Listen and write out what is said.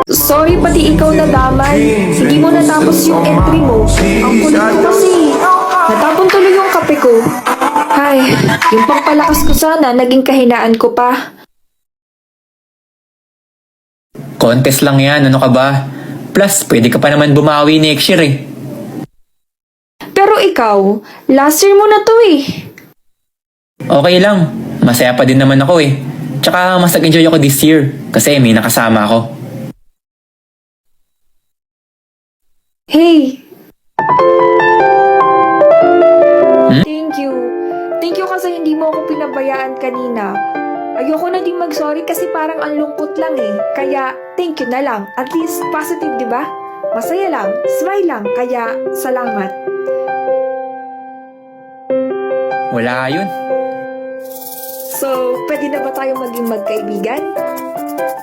Sorry, pati ikaw nadamay. Hindi mo natapos yung entry mo. Ang kulit ko kasi. Natapon tuloy yung kape ko. Ay, yung pangpalakas ko sana, naging kahinaan ko pa. Contest lang yan, ano ka ba? Plus, pwede ka pa naman bumawi next year eh. Pero ikaw, last year mo na to eh. Okay lang, masaya pa din naman ako eh. Tsaka mas nag-enjoy ako this year kasi may nakasama ako. Hey! Thank you. Thank you kasi hindi mo ako pinabayaan kanina. Ayoko na din mag-sorry kasi parang ang lungkot lang eh. Kaya, thank you na lang. At least, positive, di ba? Masaya lang, smile lang, kaya salamat. Wala yun. So, pwede na ba tayo maging magkaibigan?